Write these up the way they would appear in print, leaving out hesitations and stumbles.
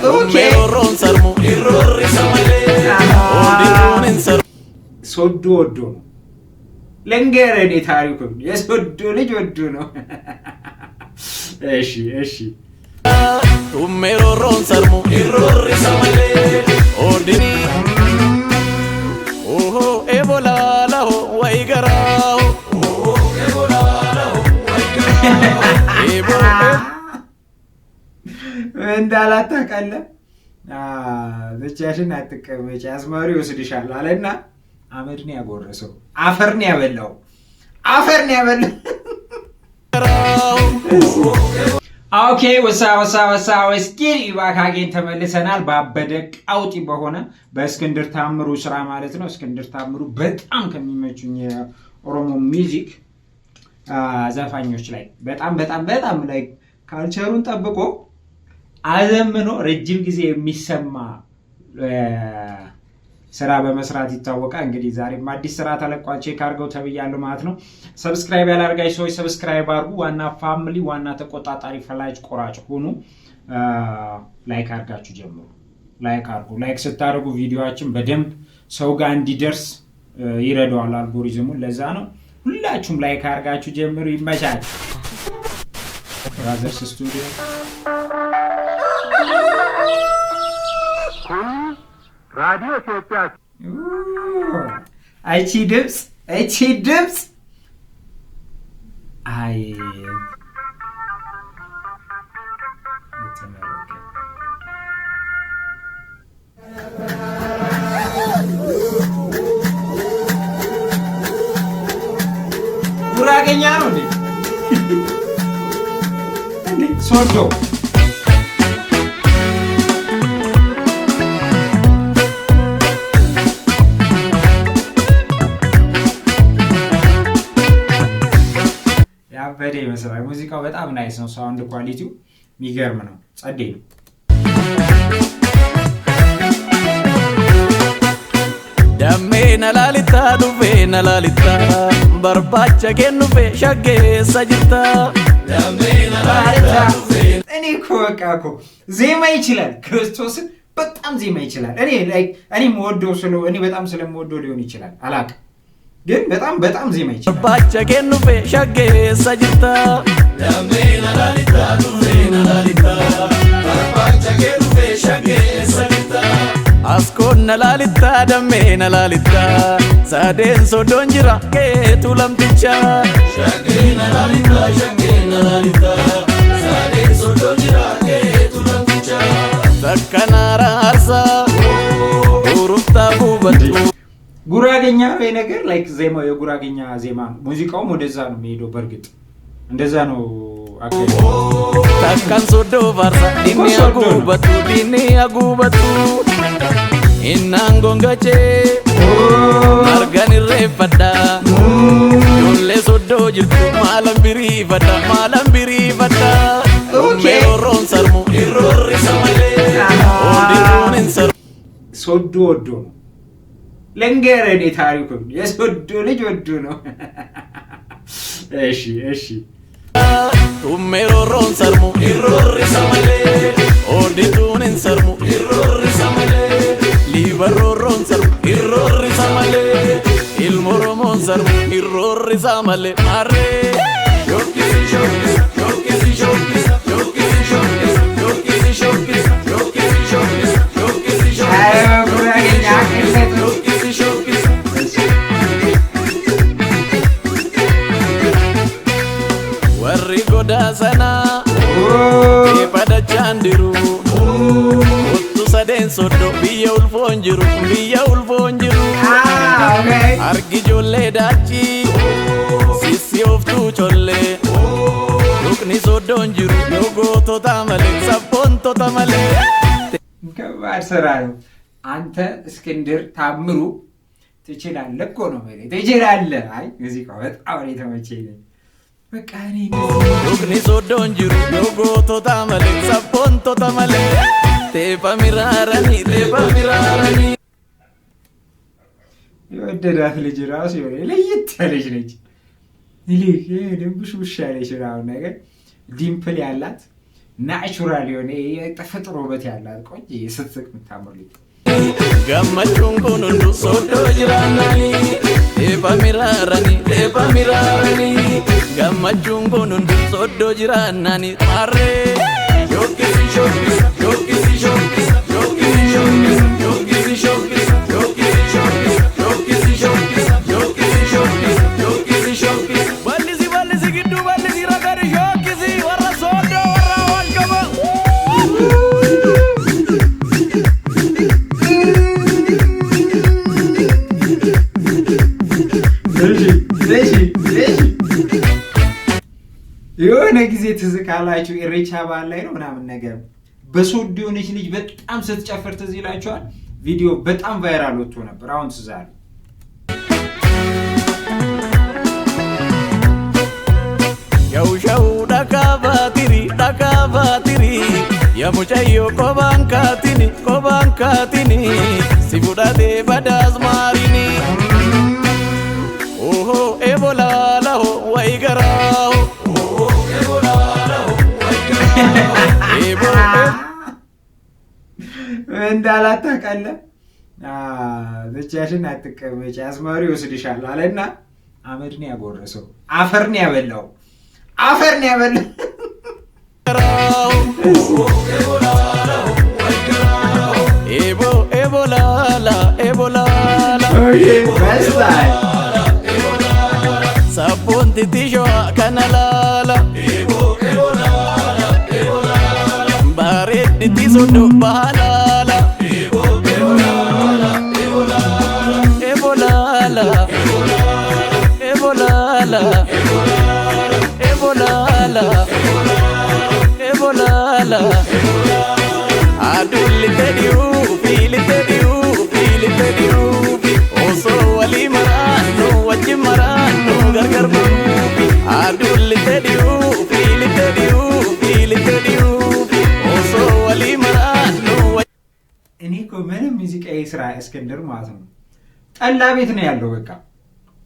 Okay. ሶዶ ወዶ ነው ለንገረኔ ታሪኩን የሶዶ ልጅ ወዶ ነው እሺ ቱሜሮሮን ሰርሙ ኢሮሪ ሰመሌ ኦዲኒ ኦሆ ኤቦላላሆ ወይገራው ኦሆ ኤቦላላሆ ወይገራው እንዳላታቀለ ብቻሽን አትቀመጪ አዝማሪ ወስድሻል አለና አመድ ነው ያጎረሰው አፈር ነው ያበላው ኦኬ ወሳ ወስኪል ይባካጌን ተመልሰናል ባበደ ቃውጢ በሆነ በእስክንድር ታምሩ ስራ ማለት ነው እስክንድር ታምሩ በጣም ከሚመቹኝ የኦሮሞ ሚውዚክ ዘፋኞች ላይ በጣም ላይ ካልቸሩን ጠብቆ አዘምኖ ረጅም ጊዜ የሚሰማ ስራ በመስራት ይታወቃል እንግዲህ ዛሬም አዲስ ስራ ተለቋል ቼክ አድርገው ተብያለሁ ማለት ነው ሰብስክራይብ ያላደረጋችሁ ሰዎች ሰብስክራይብ አድርጉ ዋና ፋሚሊ ዋና ተቆጣጣሪ ፈላጭ ቆራጭ ሁኑ ላይክ አድርጋችሁ ጀምሩ ላይክ ስታደርጉ ቪዲዮአችን በደንብ ሰው ጋር እንዲደርስ ይረዳዋል አልጎሪዝሙ ለዛ ነው ሁላችሁም ላይክ አድርጋችሁ ጀምሩ ይመቻል ብራዘርስ ስቱዲዮ ራዲዮ ኢትዮጵያ አይቺ ድምጽ አይ ጉራጌኛ ነው እንዴ ሶዶ በዴ መስራይ ሙዚቃው በጣም ናይስ ነው ሳውንድ ኳሊቲው የሚገርም ነው ጸዴ ነው ደሜና ላሊታ በርባቸ ከኑፌ ሸጌ ሰጅታ ደሜና ላሊታ እኔ ኮቃኮ ዜማ ይችላል ክርስቶስን በጣም ዜማ ይችላል እኔ ወዶ እኔ በጣም ስለምወደው ሊሆን ይችላል አላቅ ግን በጣም ዜማ ይችላል ባቸ ከኑፌ ሸጌ ሰጅታ ደሜና ላሊታ ባቸ ከኑፌ ሸጌ ሰጅታ አስኮና ላሊታ ደሜና ላሊታ ሳዴን ሶዶን ጅራ ኬቱ ለምትቻ ሸጌና ላሊታ ሳዴን ሶዶን ጅራ ኬቱ ለምትቻ ተከናራ አርሳ ኡሩፍታ ጉበቱ ጉራጌኛ ነገር ላይክ ዜማው የጉራጌኛ ዜማ ሙዚቃውም ወደዛ ነው የሚሄደው በርግጥ እንደዛ ነው አከለ ተከን ሶዶ ባርሳ ዲኒ አጉበቱ ኢናንጎንገቼ ማርጋን ረፈዳ ጆሌ ሶዶ ጅርቱ ማለም ቢሪ ፈዳ ሜሮሮን ሰርሙ ኢሮሪ ሰመሌ ኦዲሮን ሰር ሶዶ ወዶ ነው ለንገረኔ ታሪኩን የሶዶ ልጅ ወዶ ነው እሺ ቱሜሮሮን ሰርሙ ኢሮሪ ሰመሌ ኦዲሮን ሰርሙ ኢሮሪ ሰመሌ ሊበሮሮን ሰርሙ ኢሮሪ ሰመሌ ኢልሞሮሞን ሰርሙ ኢሮሪ ሰመሌ ማሬ warri goda sana padachaan diru ottu sadeen soddo biyya ulfoon jiru argi ijoollee daachi sissi oftuu collee lukni soddoon jiru yoo gootota malee sabboontota malee ከባድ ስራ ነው አንተ እስክንድር ታምሩ ትችላለህ እኮ ነው ማለት ትችላለህ አይ ሙዚቃው በጣም ነው የተመቸኝ በቃ እኔ lukni soddoon jiru yoo gootota malee sabboontota malee teepa miraaranii የወደዳት ልጅ ራሱ የሆነ ለየት ያለች ነች። ይልክ ደምብሽ ውሻ ያለች ነው ነገር ዲምፕል ያላት ናቹራል የሆነ የተፈጥሮ ውበት ያላት ቆንጆ ስትስቅ የምታምር ልጅ gammachuun kun hundu soddoo jiraannani teepha miraarani gammachuun kun hundu soddoo jiraannani marree shokkisi shokkisa shokkisi shokkisa shokkisi shokkisa shokkisi shokkisa shokkisi shokkisa shokkisi shokkisa shokkisi shokkisa shokkisi shokkisa ballisi gidduu ballisi ragari shokkisi warra soddoo warra walqaba የሆነ ጊዜ ትዝ ካላችሁ ኢሬቻ በዓል ላይ ነው ምናምን ነገር በሶዶ የሆነች ልጅ በጣም ስትጨፍር ትዝ ይላችኋል። ቪዲዮ በጣም ቫይራል ወጥቶ ነበር። አሁን ትዝ አለ። ያውሻው ዳካባቲሪ የሙጫዮ ኮባንካቲኒ ሲቡዳቴ በዳዝማሪኒ ኦሆ ኤቦላላሆ ወይገራሆ እንዳላት ታውቃለህ። ብቻሽን አትቀመጪ አዝማሪ ይወስድሻል አለና አመድ ነው ያጎረሰው። አፈር ነው ያበላው። ኤቦላላ sabboonti tishoo kana laala bareedditi soddoo baalaala ebolaala adulli tedhiyu osoo walii maraannu wajji maraannu gargar bahuufi adulli tedhiyu osoo walii maraannu እኔ እኮ ምንም ሙዚቃ ስራ እስክንድር ማለት ነው ጠላ ቤት ነው ያለው። በቃ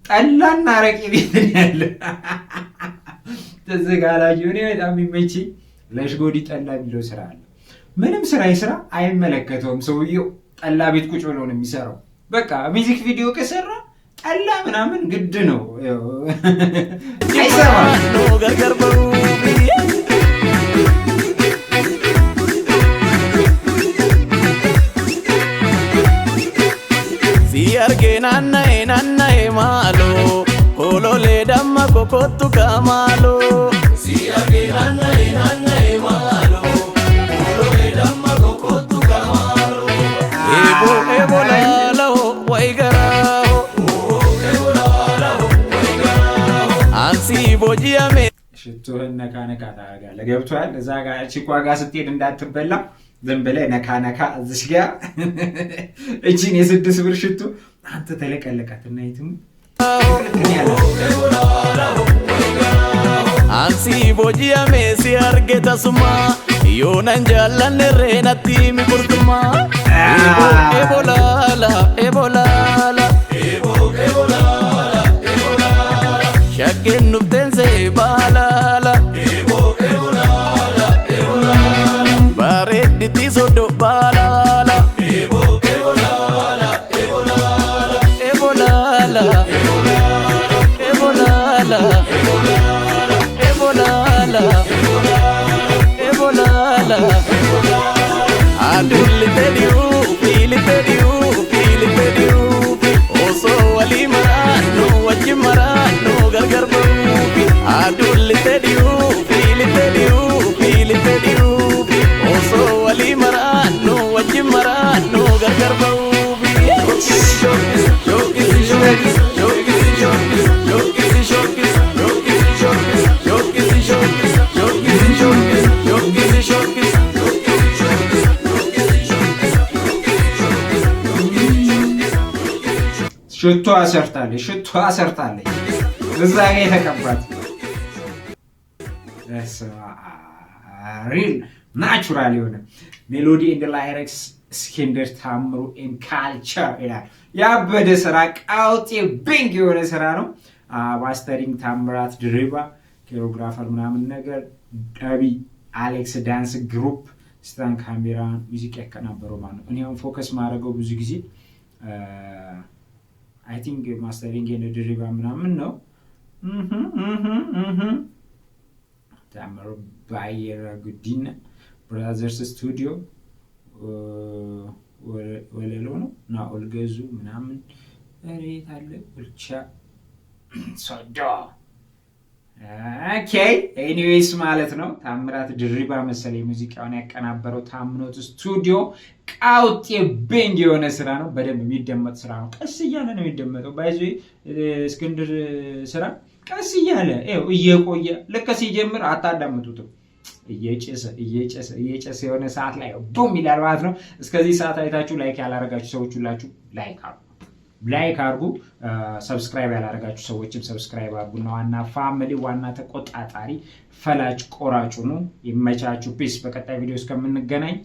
ጠላና አረቄ ቤት ነው ያለው። ተዘጋላችሁ። እኔ በጣም የሚመችኝ ለሽጎዲ ጠላ ቢለው ስራ አለ። ምንም ስራ ይስራ አይመለከተውም ሰውየው። ጠላ ቤት ቁጭ ብሎ ነው የሚሰራው። በቃ ሚውዚክ ቪዲዮ ከሰራ ጠላ ምናምን ግድ ነው አይሰራም። gargar bahuufi si argee naanna'e maaloo kololee damma kokottu kaamaaloo si argee naanna'e maaloo kololee damma kokottu kaamaaloo ebolaalao waygaraaho አንሲ ቦጂያሜ ሽቶህን ነካ ታደርጋለህ። ገብቶሃል? እዛ ጋር ቺኳ ጋር ስትሄድ እንዳትበላ ዝም ብለህ ነካ እዚሽ ጋር እቺን የ6 ብር ሽቶ አንተ ተለቀለቃትና ይትም አንሲ ቦጂያሜ ሲያርጌ ተሱማ ዮናን ጃላን ረናቲ ሚቁርቱማ ኤቦላላ shakken nuftense balala bareedditi soddoo balala ebolala adulli tedhiyu osoo walii maraannu wajji maraannu gargar bahuufi adulli tedhiyu osoo walii maraannu wajji maraannu gargar bahuufi ሽቶ አሰርታለች እዛ ጋር የተቀባት ሪል ናቹራል የሆነ ሜሎዲ ኤንድ ላይሪክስ እስክንድር ታምሩ ኢን ካልቸር ይላል። ያበደ ስራ ቃውጤ ቢንግ የሆነ ስራ ነው። ማስተሪንግ ታምራት ድሪባ፣ ኮሪዮግራፈር ምናምን ነገር ዳቢ አሌክስ ዳንስ ግሩፕ ስታን ካሜራ ሙዚቃ ያቀናበረው ማለት ነው። እኔ አሁን ፎከስ ማድረገው ብዙ ጊዜ አይ ቲንክ ማስተሪንግ እንደ ድሪባ ምናምን ነው። ታምሮ ባየራ ጉዲና ብራዘርስ ስቱዲዮ ወለሎ ነው እና ኦልገዙ ምናምን ሬት አለ ብቻ ሶዶ ኦኬ ኤኒዌይስ ማለት ነው። ታምራት ድሪባ መሰለኝ ሙዚቃውን ያቀናበረው ታምኖት ስቱዲዮ ቃውጤ ቤንግ የሆነ ስራ ነው። በደንብ የሚደመጥ ስራ ነው። ቀስ እያለ ነው የሚደመጠው። ባይዞ እስክንድር ስራ ቀስ እያለ እየቆየ ልክ ሲጀምር አታዳምጡትም። እየጨሰ የሆነ ሰዓት ላይ ቡም ይላል ማለት ነው። እስከዚህ ሰዓት አይታችሁ ላይክ ያላረጋችሁ ሰዎች ሁላችሁ ላይክ አርጉ። ሰብስክራይብ ያላረጋችሁ ሰዎችም ሰብስክራይብ አርጉ። ዋና ፋሚሊ ዋና ተቆጣጣሪ ፈላጭ ቆራጩ ነው። ይመቻችሁ። ፒስ። በቀጣይ ቪዲዮ እስከምንገናኝ